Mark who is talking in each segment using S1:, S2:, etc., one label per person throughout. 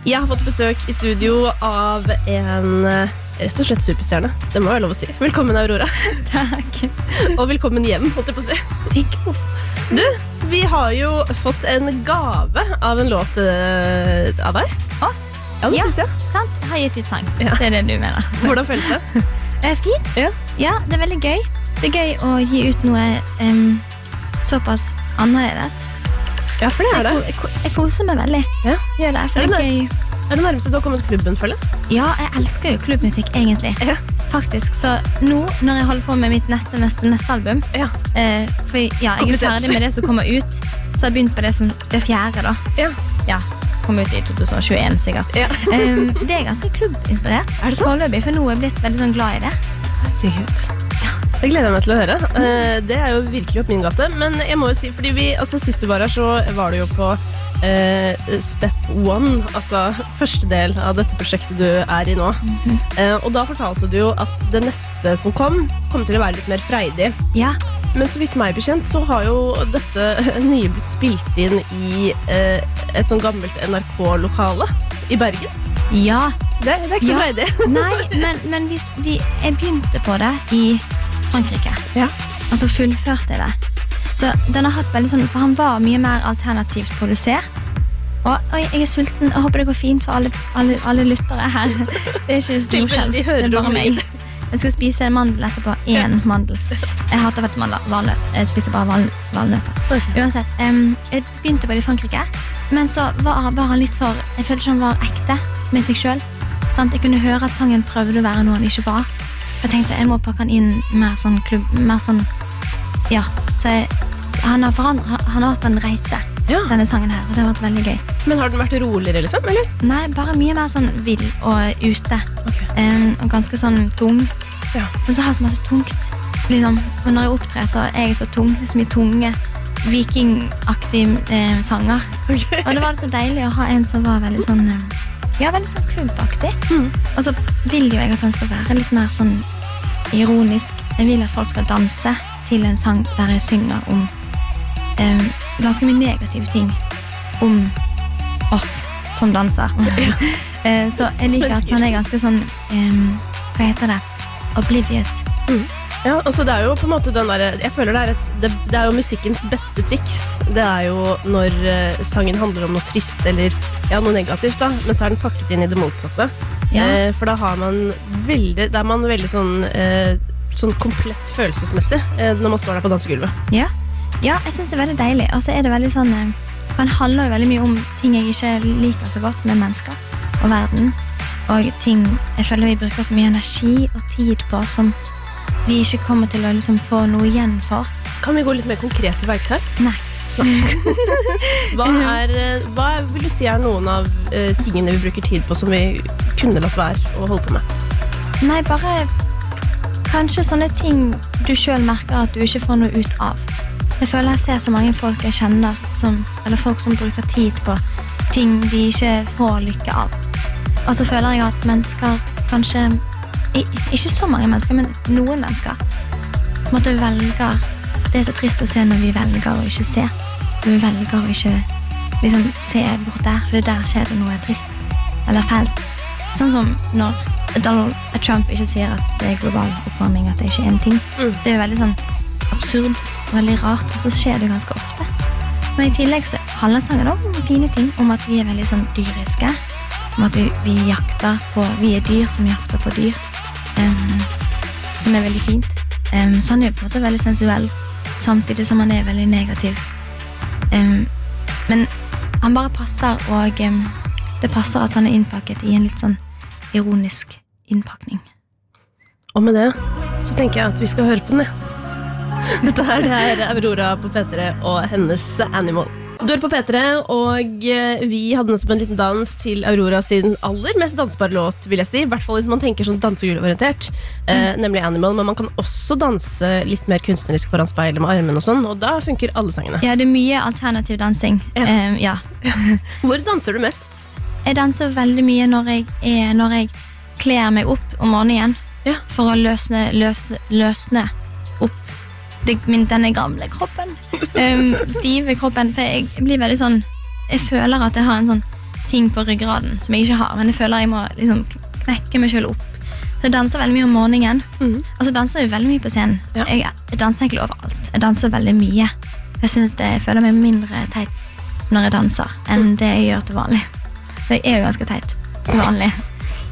S1: Jeg har fått besøk I studio av en rett og slett superstjerne. Det må være lov å si. Velkommen, Aurora.
S2: Takk.
S1: Og velkommen hjem, måtte jeg på si. Du, vi har jo fått en gave av en låt av deg. Ja, det synes jeg.
S2: Sant? Jeg har gitt ut sang. Ja. Det det du mener.
S1: Hvordan føles det?
S2: Fint. Ja, det veldig gøy. Det gøy å gi ut noe såpass annerledes.
S1: Ja, for det det.
S2: Jeg koser meg veldig.
S1: Ja.
S2: Gjør det, for det gøy.
S1: Det nærmeste du har kommet klubben, føler jeg?
S2: Ja, jeg elsker jo klubbmusikk, egentlig.
S1: Ja.
S2: Faktisk, så nå, når jeg holder på med mitt neste album, for jeg ferdig med det som kommer ut, så har jeg begynt på det fjerde da. Ja, kom ut I 2021 sikkert. Ja. Det ganske klubbinspirert. Det så? Foreløpig, for nå har jeg blitt veldig sånn glad I det.
S1: Herregud. Det gleder jeg meg til å høre. Det jo virkelig opp min gate. Men jeg må jo si, fordi sist du var her, så var du jo på step 1, altså første del av dette prosjektet du I nå. Og da fortalte du jo at det neste som kom til å være litt mer freidig.
S2: Ja.
S1: Men så vidt meg bekjent, så har jo dette nye blitt spilt inn I et sånn gammelt NRK-lokale I Bergen.
S2: Ja.
S1: Det ikke så freidig.
S2: Nei, men jeg begynte på det I Frankrike. Ja. Og så fullførte jeg det. Så den har hatt veldig sånn, for han var mye mer alternativt produsert. Og jeg sulten, jeg håper det går fint for alle lyttere her. Det ikke stor skjell, det bare meg. Jeg skal spise en mandel etterpå, en mandel. Jeg hater faktisk mandel, jeg spiser bare valnøtter. Uansett, jeg begynte på det I Frankrike, men så var han litt for, jeg følte ikke han var ekte med seg selv. Jeg kunne høre at sangen prøvde å være noe han ikke var. Jeg tenkte, jeg må pakke han inn mer sånn klubb, mer sånn, ja. Så han har vært på en reise, denne sangen her, og det har vært veldig gøy.
S1: Men har den vært roligere, liksom, eller?
S2: Nei, bare mye mer sånn vill og ute. Og ganske sånn tung. Ja. Og så har jeg så masse tungt, liksom. Og når jeg opptrer, så jeg så tung, det så mye tunge, vikingaktige sanger. Og det var så deilig å ha en som var veldig sånn... Ja, veldig sånn klubbaktig. Og så vil jo jeg at han skal være litt mer sånn ironisk. Jeg vil at folk skal danse til en sang der jeg synger om ganske mye negative ting om oss som danser. Så jeg liker at han ganske sånn, hva heter det? Oblivious.
S1: Ja, altså det jo på en måte den der, jeg føler det jo musikkens beste triks. Det jo når sangen handler om noe trist eller noe negativt da, men så den pakket inn I det motsatte. For da har man veldig, man veldig sånn komplett følelsesmessig når man står der på dansegulvet.
S2: Ja, jeg synes det veldig deilig. Og så det veldig sånn, man handler jo veldig mye om ting jeg ikke liker så godt med mennesker og verden. Og ting jeg føler vi bruker så mye energi og tid på som vi ikke kommer til å liksom få noe igjen for.
S1: Kan vi gå litt mer konkret til verks her?
S2: Nei.
S1: Hva vil du si noen av tingene vi bruker tid på som vi kunne latt være å holde på med?
S2: Nei, bare kanskje sånne ting du selv merker at du ikke får noe ut av. Jeg føler jeg ser så mange folk jeg kjenner eller folk som bruker tid på ting de ikke får lykke av. Og så føler jeg at mennesker kanskje ikke så mange mennesker, men noen mennesker måtte velge. Det så trist å se når vi velger å ikke se. Når vi velger å ikke liksom, se bort der, for der skjer det noe trist eller fælt. Sånn som når Donald Trump ikke sier at det global oppvarming, at det ikke en ting. Det veldig sånn absurd og veldig rart, og så skjer det ganske ofte. Men I tillegg så handler sangen om fine ting, om at vi veldig sånn dyriske, om at vi jakter på, vi dyr som jakter på dyr. Som veldig fint. Så han på en måte veldig sensuell, samtidig som han veldig negativ. Men han bare passer, og det passer at han innpakket I en litt sånn ironisk innpakning.
S1: Og med det så tenker jeg at vi skal høre på den. Dette det Aurora på P3 og hennes Animal. Du på P3, og vi hadde nettopp en liten dans til Aurora sin aller mest dansbare låt, vil jeg si. I hvert fall hvis man tenker sånn dansegulorientert, nemlig Animal. Men man kan også danse litt mer kunstnerisk foran speilet med armen og sånn, og da funker alle sangene.
S2: Ja, det mye alternativ dansing. Ja.
S1: Hvor danser du mest?
S2: Jeg danser veldig mye når jeg kler meg opp om morgenen, for å løsne opp denne gamle kroppen, stive kroppen, for jeg blir veldig sånn, jeg føler at jeg har en sånn ting på ryggraden som jeg ikke har, men jeg føler jeg må liksom knekke meg selv opp. Så jeg danser veldig mye om morgenen. Altså jeg danser jo veldig mye på scenen.
S1: Ja.
S2: Jeg danser egentlig overalt. Jeg danser veldig mye. Jeg føler meg mindre teit når jeg danser enn det jeg gjør til vanlig. For jeg er jo ganske teit til vanlig.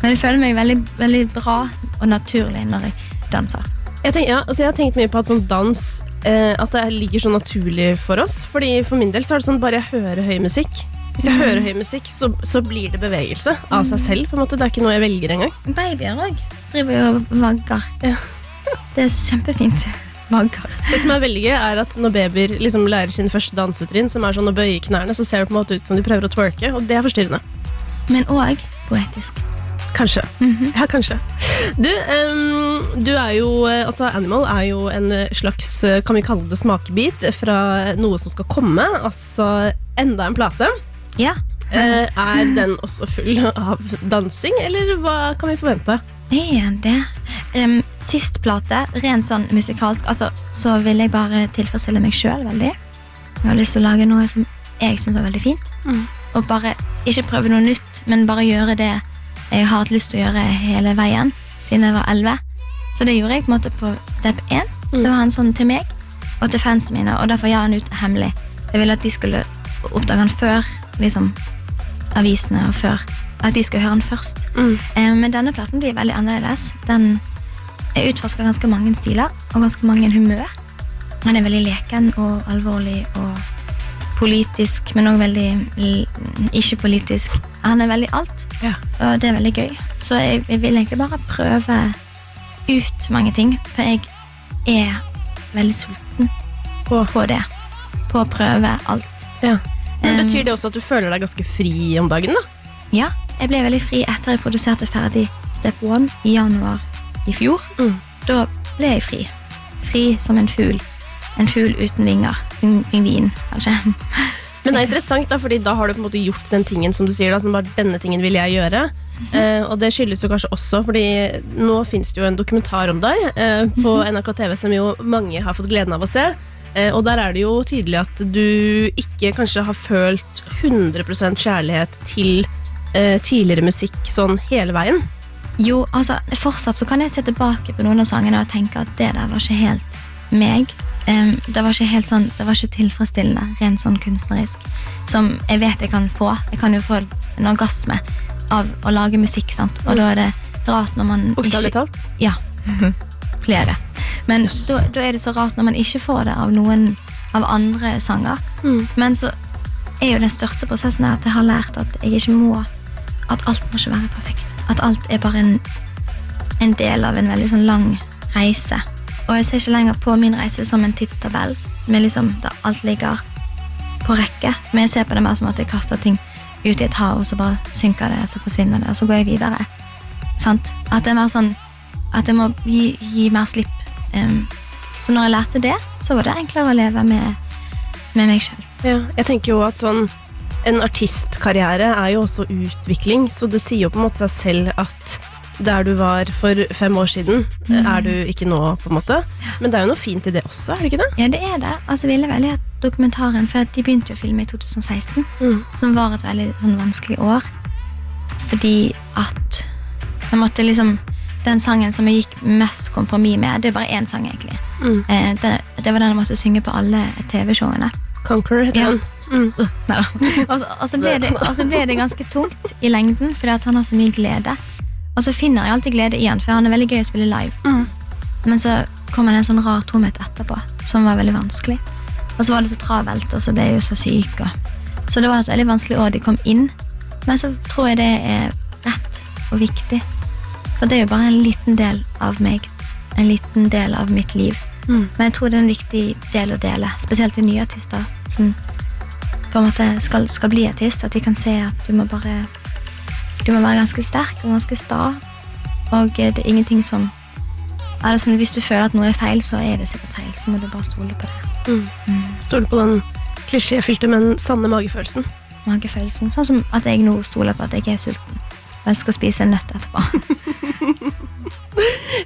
S2: Men jeg føler meg veldig, veldig bra og naturlig når jeg danser.
S1: Jeg har tenkt mye på at sånn dans at det ligger så naturlig for oss. Fordi for min del så er det sånn bare jeg hører høy musikk. Hvis jeg hører høy musikk, så blir det bevegelse av seg selv, på en måte. Det er ikke noe jeg velger engang.
S2: Babyer også driver jo og vagger.
S1: Ja.
S2: Det er kjempefint. Vagger.
S1: Det som er veldig gøy er at når babyer liksom lærer sin første dansetrinn, som er sånn å bøye knærne, så ser det på en måte ut som de prøver å twerke, og det er forstyrrende.
S2: Men også poetisk.
S1: Kanskje. Ja, kanskje. Du er jo, altså Animal er jo en slags, kan vi kalle det smakebit, fra noe som skal komme, altså enda en plate.
S2: Ja.
S1: Er den også full av dansing, eller hva kan vi forvente?
S2: Det. Sist plate, rent sånn musikalsk, altså, så vil jeg bare tilfredsstille meg selv veldig. Jeg har lyst til å lage noe som jeg synes var veldig fint. Og bare ikke prøve noe nytt, men bare gjøre det jeg har hatt lyst til å gjøre hele veien, siden jeg var 11. Så det gjorde jeg på en måte på step 1. Det var en sånn til meg, og til fansene mine, og derfor gjør jeg den ut hemmelig. Jeg ville at de skulle oppdage den før, liksom, avisene, og før at de skulle høre den først. Men denne platen blir veldig annerledes. Den utforsker ganske mange stiler, og ganske mange humør. Den er veldig leken og alvorlig og politisk, men også veldig ikke politisk. Han er veldig alt, og det er veldig gøy. Så jeg vil egentlig bare prøve ut mange ting, for jeg er veldig sulten på det. På å prøve alt.
S1: Ja. Men betyr det også at du føler deg ganske fri om dagen, da?
S2: Ja, jeg ble veldig fri etter jeg produserte ferdig Step 1 i januar i fjor. Da ble jeg fri. Fri som en fugl. En fugl uten vinger. Pingvin, kanskje.
S1: Men det er interessant, da, fordi da har du på en måte gjort den tingen som du sier, da, som bare denne tingen vil jeg gjøre. Og det skyldes jo kanskje også, fordi nå finnes det jo en dokumentar om deg på NRK TV som jo mange har fått gleden av å se. Og der er det jo tydelig at du ikke kanskje har følt 100% kjærlighet til tidligere musikk sånn hele veien.
S2: Jo, altså, fortsatt så kan jeg se tilbake på noen av sangene og tenke at det der var ikke helt meg. Det var ikke helt sånn, det var ikke tilfredsstillende, rent sånn kunstnerisk, som jeg vet jeg kan få. Jeg kan jo få en orgasme av å lage musikk, sant? Og da er det rart når man
S1: Bokstavelig talt?
S2: Ja, flere. Men da er det så rart når man ikke får det av noen av andre sanger. Men så er jo den største prosessen at jeg har lært at jeg ikke må, at alt må ikke være perfekt. At alt er bare en del av en veldig sånn lang reise. Og jeg ser ikke lenger på min reise som en tidstabell, med liksom der alt ligger på rekke. Men jeg ser på det mer som at jeg kaster ting ut i et hav, og så bare synker det, og så forsvinner det, og så går jeg videre. Sant? At det er mer sånn, at jeg må gi mer slipp. Så når jeg lærte det, så var det enklere å leve med meg selv.
S1: Ja, jeg tenker jo at sånn, en artistkarriere er jo også utvikling, så det sier jo på en måte seg selv at der du var for 5 år siden, er du ikke nå, på en måte. Men det er jo noe fint i det også, er det ikke det?
S2: Ja, det er det. Altså, ville veldig ha dokumentaren, for de begynte jo å filme i 2016, som var et veldig sånn, vanskelig år. Fordi at jeg måtte liksom, den sangen som jeg gikk mest kompromiss med, det er bare en sang egentlig. Det var den jeg måtte synge på alle TV-showene.
S1: Conquer heter den.
S2: Og så ble det ganske tungt i lengden, fordi at han har så mye glede. Og så finner jeg alltid glede i han, for han er veldig gøy å spille live. Men så kom han en sånn rar tomhet etterpå, som var veldig vanskelig. Og så var det så travelt, og så ble jeg jo så syk. Så det var et veldig vanskelig år de kom inn. Men så tror jeg det er rett og viktig. For det er jo bare en liten del av meg. En liten del av mitt liv. Men jeg tror det er en viktig del å dele. Spesielt til nye artister som på en måte skal bli artist. At de kan se at du må være ganske sterk og ganske sta. Og det er ingenting som sånn, hvis du føler at noe er feil, så er det sikkert feil. Så må du bare stole på det.
S1: Stole på den klisjéfylte, men sanne magefølelsen.
S2: Magefølelsen, sånn som at jeg nå stoler på at jeg er sulten. Og jeg skal spise en nøtt etterpå.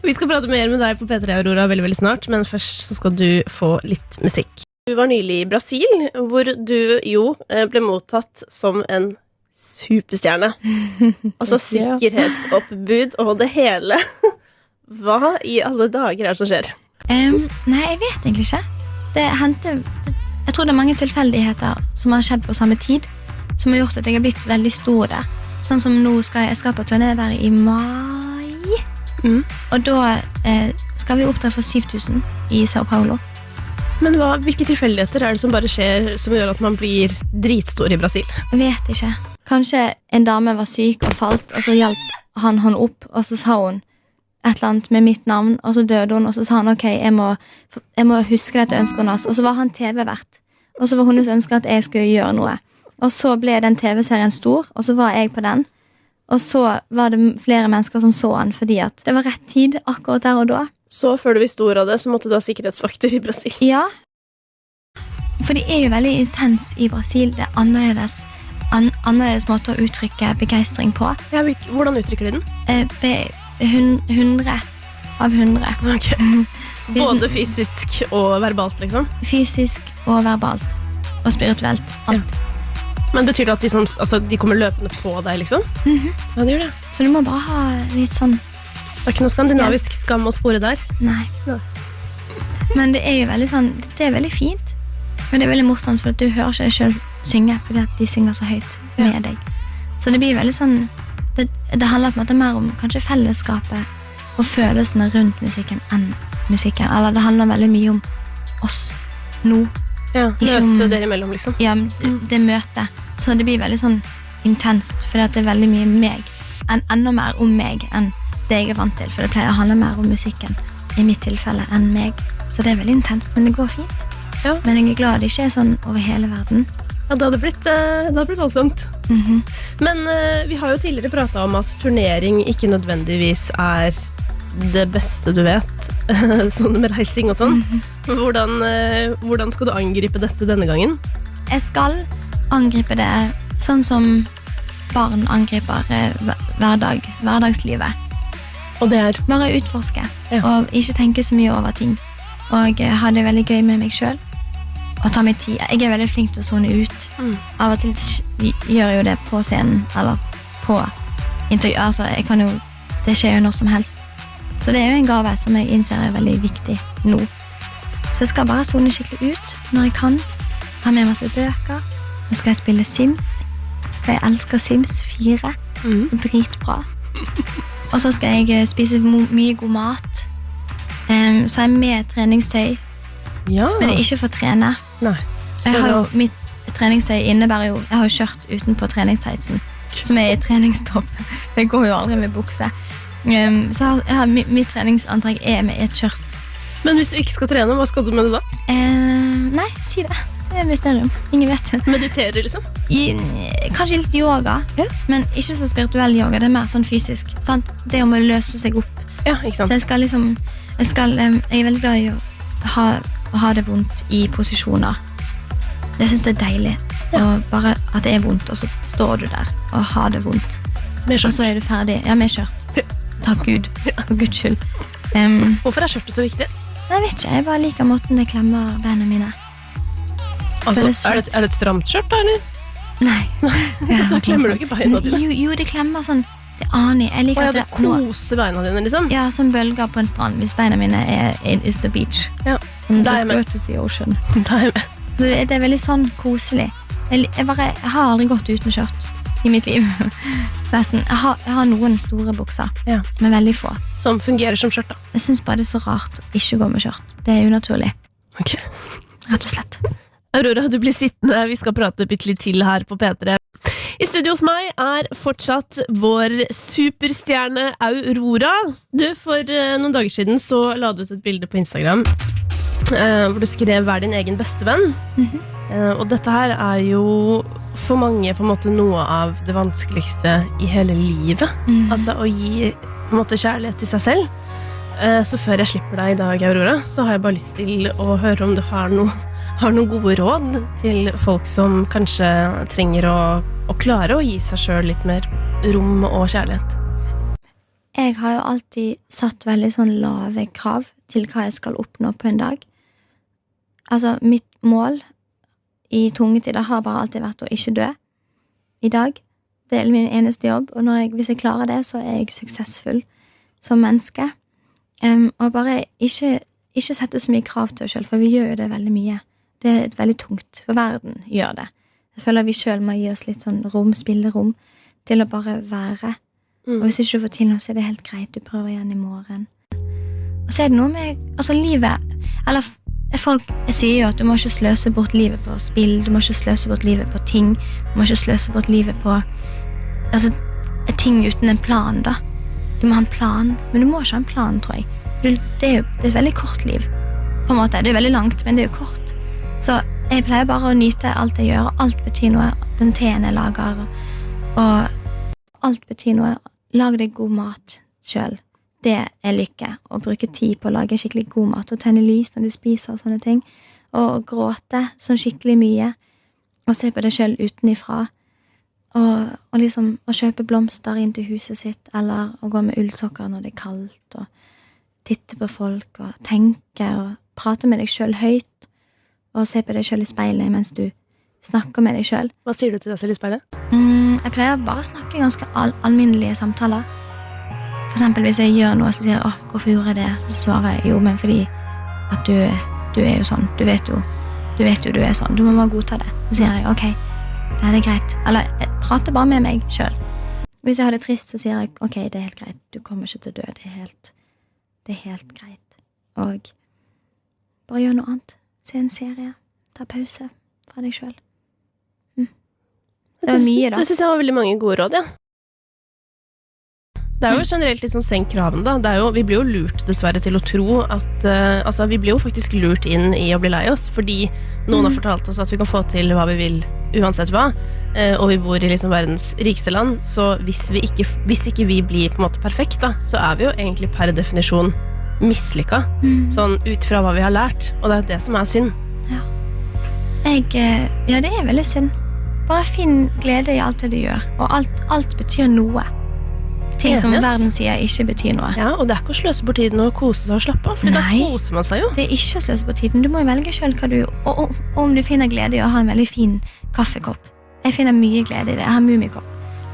S1: Vi skal prate mer med deg på P3 Aurora veldig, veldig snart, men først så skal du få litt musikk. Du var nylig i Brasil, hvor du jo ble mottatt som en superstjerne. Altså sikkerhetsoppbud og det hele. Hva i alle dager det som skjer?
S2: Nei, jeg vet egentlig ikke. Jeg tror det er mange tilfeldigheter som har skjedd på samme tid, som har gjort at jeg har blitt veldig stor der. Sånn som nå jeg skal på turné der i mai. Og da skal vi opptre for 7000 i Sao Paulo.
S1: Men hvilke tilfeldigheter det som bare skjer som gjør at man blir dritstor i Brasil?
S2: Jeg vet ikke. Kanskje en dame var syk og falt, og så hjalp han opp, og så sa hun et eller annet med mitt navn, og så døde hun, og så sa han, ok, jeg må huske dette ønsket hennes, og så var han TV-vert, og så var hennes ønske at jeg skulle gjøre noe. Og så ble den TV-serien stor, og så var jeg på den, og så var det flere mennesker som så han, fordi at det var rett tid akkurat der og da.
S1: Så før du visste ordet av det, så måtte du ha sikkerhetsvakter i Brasil.
S2: Ja, for det er jo veldig intens i Brasil, det er annerledes måte å uttrykke begeistring på.
S1: Ja, hvordan uttrykker de den?
S2: 100 av 100.
S1: Ok. Både fysisk og verbalt, liksom?
S2: Fysisk og verbalt. Og spirituelt. Alt.
S1: Ja. Men betyr det at de kommer løpende på deg, liksom? Ja, det gjør det.
S2: Så du må bare ha litt sånn...
S1: Det er ikke noe skandinavisk skam å spore der?
S2: Nei. Men det er jo veldig sånn... Det er veldig fint. Men det er veldig morsomt, for at du hører ikke deg selv synge, fordi at de synger så høyt med deg. Så det blir veldig sånn... Det handler på en måte mer om kanskje fellesskapet og følelsene rundt musikken enn musikken. Eller det handler veldig mye om oss nå.
S1: Ja, møte dere imellom, liksom.
S2: Ja, det møtet. Så det blir veldig sånn intenst, for det er veldig mye meg. Enda mer om meg enn det jeg er vant til, for det pleier å handle mer om musikken i mitt tilfelle enn meg. Så det er veldig intenst, men det går fint. Ja. Men jeg er glad det ikke er sånn over hele verden.
S1: Ja, det hadde blitt voldsomt. Men vi har jo tidligere pratet om at turnering ikke nødvendigvis er det beste du vet, sånn med reising og sånn. Hvordan skal du angripe dette denne gangen? Jeg skal angripe det sånn som barn angriper hverdagslivet. Og det er?
S2: Bare utforske, og ikke tenke så mye over ting. Og ha det veldig gøy med meg selv. Og ta meg tid. Jeg er veldig flink til å zone ut. Av og til gjør jeg jo det på scenen, eller på intervju. Altså, det skjer jo når som helst. Så det er jo en gave som jeg innser er veldig viktig nå. Så jeg skal bare zone skikkelig ut når jeg kan. Ha med masse bøker. Nå skal jeg spille Sims. For jeg elsker Sims 4. Dritbra. Og så skal jeg spise mye god mat. Så er jeg med treningstøy. Ja. Men det er ikke for å trene.
S1: Nei.
S2: Mitt treningstøy innebærer jo, jeg har jo kjørt utenpå treningstightsen, som er i treningstopp. Jeg går jo aldri med bukse. Så mitt treningsantrekk er med et skjørt.
S1: Men hvis du ikke skal trene, hva skal du med det da?
S2: Nei, si det. Det er mysterium. Ingen vet.
S1: Mediterer liksom?
S2: Kanskje litt yoga, men ikke så spirituell yoga. Det er mer sånn fysisk. Sant? Det om å løse seg opp.
S1: Ja, ikke sant?
S2: Så jeg skal liksom, jeg er veldig glad i å ha det vondt i posisjoner. Jeg synes det er deilig. Og bare at det er vondt, og så står du der og har det vondt.
S1: Med skjørt.
S2: Og så er du ferdig. Ja, med skjørt. Takk Gud. For Guds skyld.
S1: Hvorfor er skjørtet så viktig?
S2: Jeg vet ikke. Jeg bare liker måten det klemmer beina mine.
S1: Altså, er det et stramt skjørt da, eller?
S2: Nei.
S1: Da klemmer du ikke beina dine.
S2: Jo, det klemmer sånn. Det aner jeg. Jeg liker
S1: at det koser beina dine, liksom? Ja,
S2: som bølger på en strand, hvis beina mine is the beach.
S1: Ja,
S2: the skirt is the ocean. Det er veldig sånn koselig. Jeg har aldri gått uten skjørt i mitt liv. Nesten. Jeg har noen store bukser, men veldig få.
S1: Som fungerer som skjørt, da?
S2: Jeg synes bare det er så rart å ikke gå med skjørt. Det er unaturlig.
S1: Ok.
S2: Rett og slett.
S1: Aurora, du blir sittende. Vi skal prate bitte litt til her på P3. I studio hos meg er fortsatt vår superstjerne Aurora. Du, for noen dager siden så la du ut et bilde på Instagram hvor du skrev «Vær din egen bestevenn». Og dette her er jo for mange på en måte noe av det vanskeligste i hele livet. Altså å gi på en måte kjærlighet til seg selv. Så før jeg slipper deg i dag, Aurora, så har jeg bare lyst til å høre om du har noen gode råd til folk som kanskje trenger å klare å gi seg selv litt mer rom og kjærlighet.
S2: Jeg har jo alltid satt veldig sånn lave krav til hva jeg skal oppnå på en dag. Altså, mitt mål i tunge tider har bare alltid vært å ikke dø i dag. Det er min eneste jobb, og hvis jeg klarer det, så er jeg suksessfull som menneske. Og bare ikke sette så mye krav til oss selv, for vi gjør jo det veldig mye. Det er veldig tungt, for verden gjør det. Jeg føler vi selv må gi oss litt sånn spillerom, til å bare være. Og hvis ikke du får til noe, så er det helt greit, du prøver igjen i morgen. Og så er det noe med, altså livet, eller folk sier jo at du må ikke sløse bort livet på spill, du må ikke sløse bort livet på ting, du må ikke sløse bort livet på, altså, ting uten en plan da. Du må ha en plan, men du må ikke ha en plan, tror jeg. Det er jo et veldig kort liv, på en måte. Det er veldig langt, men det er jo kort. Så jeg pleier bare å nyte alt jeg gjør, og alt betyr noe. Den teen jeg lager, og alt betyr noe. Lag deg god mat selv. Det er lykke. Å bruke tid på å lage skikkelig god mat, og tenne lys når du spiser og sånne ting. Og gråte sånn skikkelig mye, og se på det selv utenifra. Og liksom å kjøpe blomster inn til huset sitt, eller å gå med ullsokker når det er kaldt, og titte på folk, og tenke, og prate med deg selv høyt, og se på deg selv i speilet mens du snakker med deg selv.
S1: Hva sier du til deg selv i speilet?
S2: Jeg pleier bare å snakke ganske alminnelige samtaler. For eksempel hvis jeg gjør noe, så sier jeg, hvorfor gjorde jeg det? Så svarer jeg, jo, men fordi at du er jo sånn, du vet jo du er sånn, du må bare godta det. Så sier jeg, ok, det er greit. Eller jeg prater bare med meg selv. Hvis jeg har det trist, så sier jeg, ok, det er helt greit, du kommer ikke til å dø, det er helt greit. Og bare gjør noe annet. Se en serie, ta pause fra deg selv. Det var mye da.
S1: Det synes jeg var veldig mange gode råd, ja. Det er jo generelt litt sånn senk kraven da. Vi blir jo lurt dessverre til å tro at vi blir jo faktisk lurt inn i å bli lei oss, fordi noen har fortalt oss at vi kan få til hva vi vil uansett hva, og vi bor i liksom verdens rikeste land, så hvis ikke vi blir på en måte perfekt da, så er vi jo egentlig per definisjon mislykket, sånn ut fra hva vi har lært, og det er det som er synd.
S2: Ja. Ja, det er veldig synd. Bare finn glede i alt det du gjør, og alt betyr noe. Ting som verden sier ikke betyr noe.
S1: Ja, og det er ikke å sløse bort tiden og kose seg og slappe av, for da koser man seg jo.
S2: Det er ikke å sløse bort tiden. Du må jo velge selv hva du, og om du finner glede i å ha en veldig fin kaffekopp. Jeg finner mye glede i det. Jeg har mumikopp.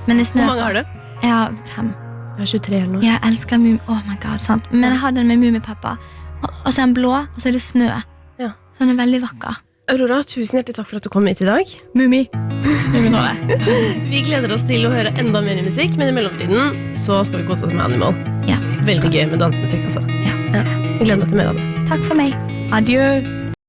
S2: Men det snør.
S1: Hvor mange har du?
S2: Jeg har 5.
S1: Jeg har 23 eller noe.
S2: Jeg elsker oh my god, sant. Men jeg har den med mumipappa. Og så er den blå, og så er det snø.
S1: Ja.
S2: Så den er veldig vakker.
S1: Aurora, tusen hjertelig takk for at du kom hit i dag.
S2: Mumi.
S1: Vi gleder oss til å høre enda mer musikk, men i mellomtiden så skal vi kose oss med Animal.
S2: Ja.
S1: Veldig gøy med dansemusikk, altså.
S2: Ja.
S1: Jeg gleder meg til mer av det.
S2: Takk for meg. Adjø.